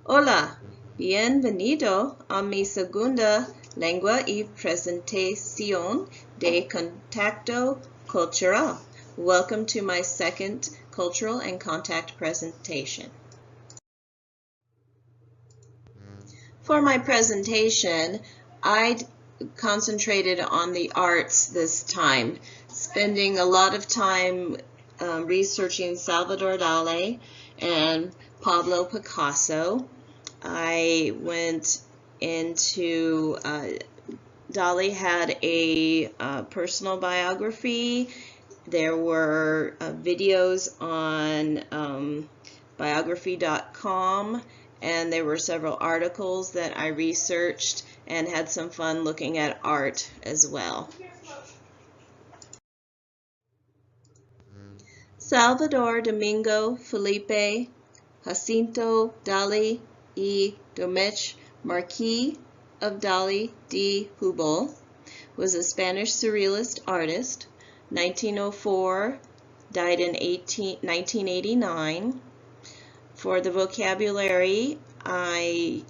Hola, bienvenido a mi segunda lengua y presentación de contacto cultural. Welcome to my second cultural and contact presentation. For my presentation, I concentrated on the arts this time, spending a lot of time researching Salvador Dali and Pablo Picasso. I went into Dali had a personal biography. There were videos on biography.com, and there were several articles that I researched and had some fun looking at art as well. Salvador Domingo Felipe Jacinto Dali y Domecq Marquis of Dali de Hubal was a Spanish surrealist artist, 1904, died in 1989. For the vocabulary, I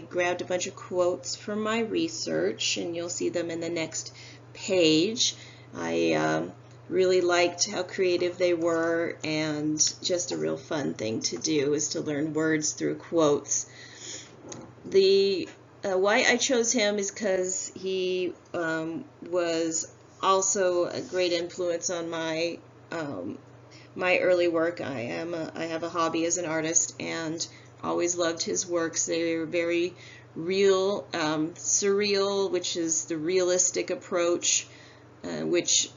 grabbed a bunch of quotes from my research, and you'll see them in the next page. I really liked how creative they were, and just a real fun thing to do is to learn words through quotes. The why I chose him is because he was also a great influence on my my early work. I have a hobby as an artist and always loved his works. They were very real, surreal, which is the realistic approach, which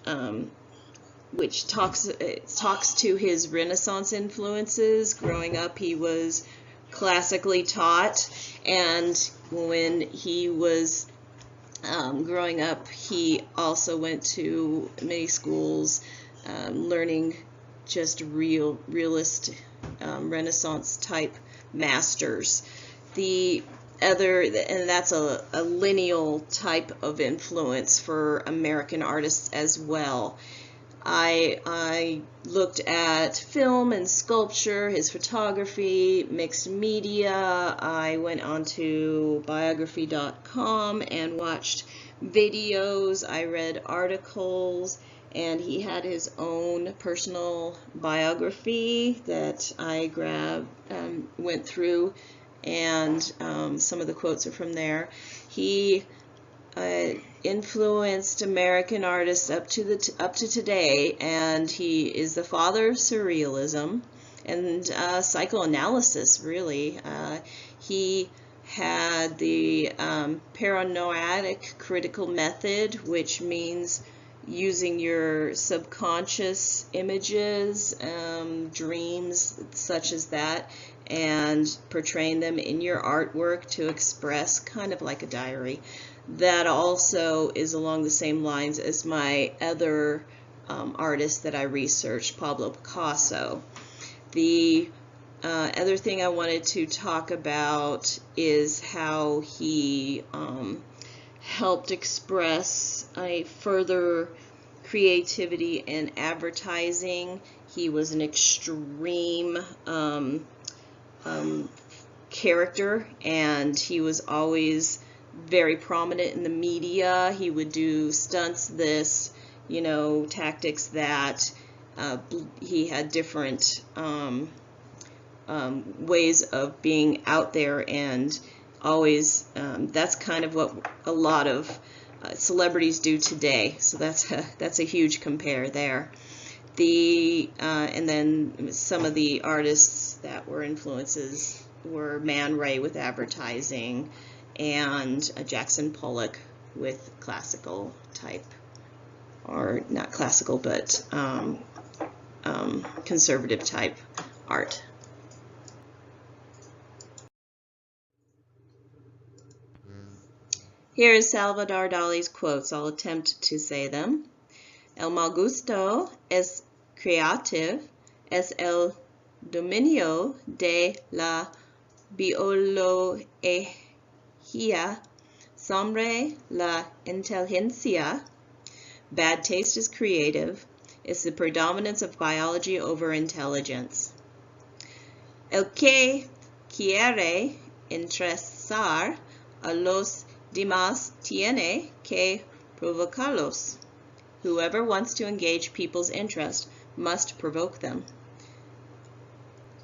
talks to his Renaissance influences. Growing up, he was classically taught, and when he was growing up, he also went to many schools learning just realist Renaissance type masters. And that's a lineal type of influence for American artists as well. I looked at film and sculpture, his photography, mixed media. I went onto biography.com and watched videos. I read articles, and he had his own personal biography that I grabbed, went through, and some of the quotes are from there. He influenced American artists up to today, and he is the father of surrealism and psychoanalysis. Really, he had the paranoid critical method, which means using your subconscious images, dreams such as that, and portraying them in your artwork to express, kind of like a diary. That also is along the same lines as my other artist that I researched, Pablo Picasso. The other thing I wanted to talk about is how he helped express a further creativity in advertising. He was an extreme character, and he was always very prominent in the media. He would do stunts, tactics that. He had different ways of being out there, and always that's kind of what a lot of celebrities do today. So that's a huge compare there. And then some of the artists that were influences were Man Ray with advertising, and Jackson Pollock with classical type, or not classical, but conservative type art. Here is Salvador Dali's quotes. I'll attempt to say them. El mal gusto es creative, es el dominio de la biología sobre la inteligencia. Bad taste is creative. It's the predominance of biology over intelligence. El que quiere interesar a los demás tiene que provocarlos. Whoever wants to engage people's interest must provoke them.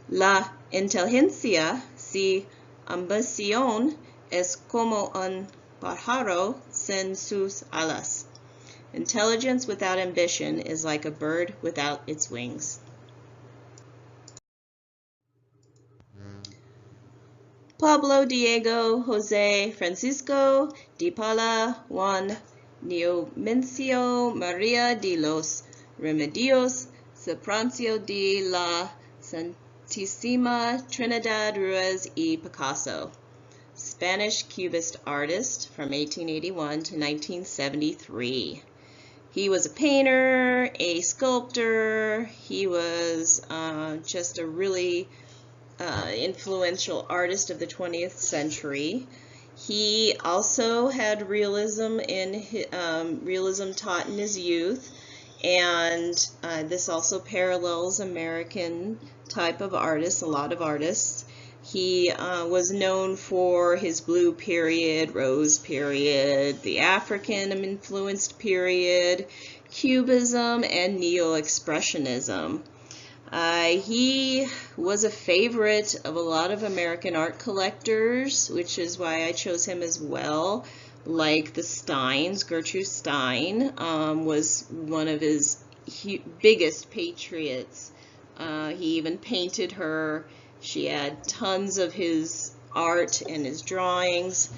La inteligencia sin ambición es como un pájaro sin sus alas. Intelligence without ambition is like a bird without its wings. Pablo Diego José Francisco de Paula Juan Neomencio María de los Remedios Saprancio de la Santísima Trinidad Ruiz y Picasso, Spanish Cubist artist from 1881 to 1973. He was a painter, a sculptor. He was just a really influential artist of the 20th century. He also had realism taught in his youth, and this also parallels American type of artists, a lot of artists. He was known for his blue period, rose period, the African-influenced period, Cubism, and Neo-Expressionism. He was a favorite of a lot of American art collectors, which is why I chose him as well. Like the Steins, Gertrude Stein was one of his biggest patriots. He even painted her. She had tons of his art and his drawings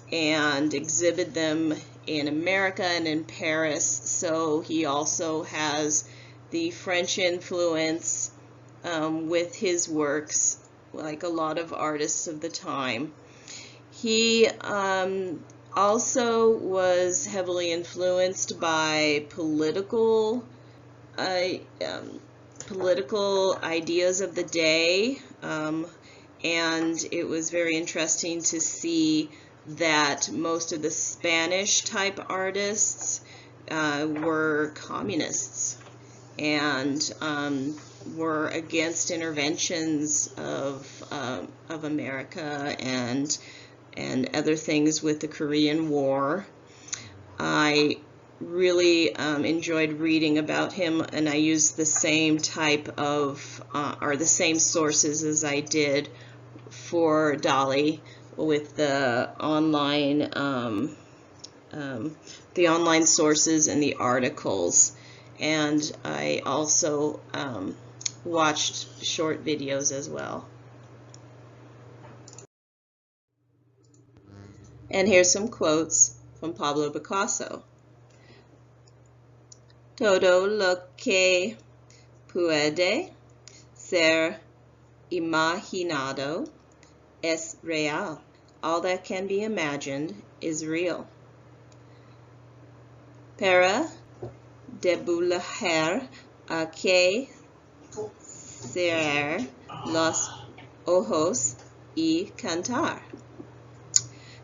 and exhibited them in America and in Paris. So he also has the French influence with his works, like a lot of artists of the time. He also was heavily influenced by political ideas of the day, and it was very interesting to see that most of the Spanish type artists were communists and were against interventions of America and other things with the Korean War. I really enjoyed reading about him, and I used the same type of or the same sources as I did for Dali with the online sources and the articles. And I also watched short videos as well. And here's some quotes from Pablo Picasso. Todo lo que puede ser imaginado es real. All that can be imagined is real. Para debujar hay que cerrar los ojos y cantar.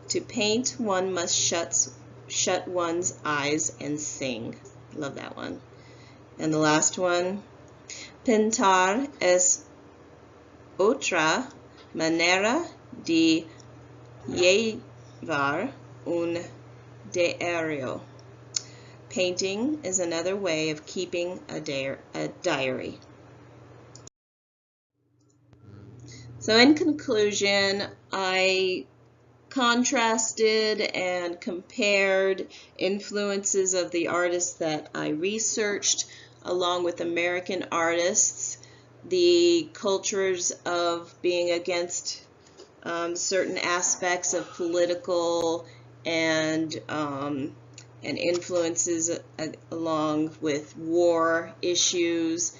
To paint, one must shut one's eyes and sing. Love that one. And the last one, pintar es otra manera de llevar un diario. Painting is another way of keeping a diary. So in conclusion, I contrasted and compared influences of the artists that I researched along with American artists, the cultures of being against certain aspects of political and influences along with war issues,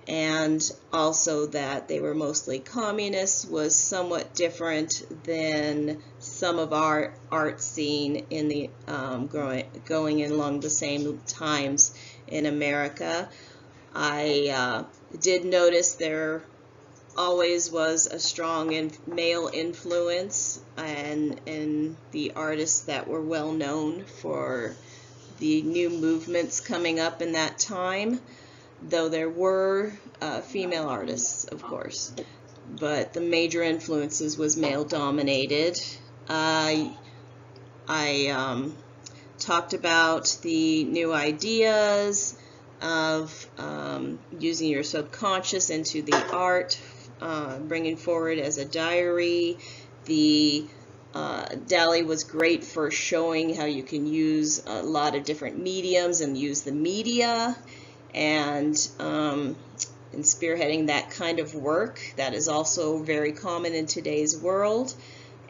and also that they were mostly communists was somewhat different than some of our art scene in the going along the same times in America. I did notice there always was a strong male influence and the artists that were well known for the new movements coming up in that time, though there were female artists, of course. but the major influences was male-dominated. I talked about the new ideas of using your subconscious into the art, bringing forward as a diary. The Dali was great for showing how you can use a lot of different mediums and use the media, and spearheading that kind of work that is also very common in today's world.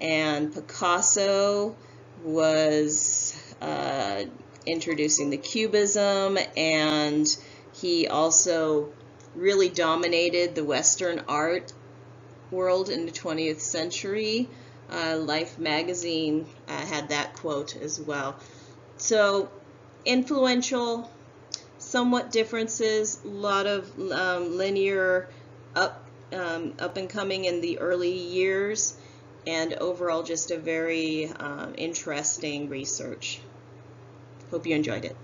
And Picasso was introducing the Cubism, and he also really dominated the Western art world in the 20th century. Life magazine had that quote as well. So influential, somewhat differences, a lot of linear up and coming in the early years, and overall just a very interesting research. Hope you enjoyed it.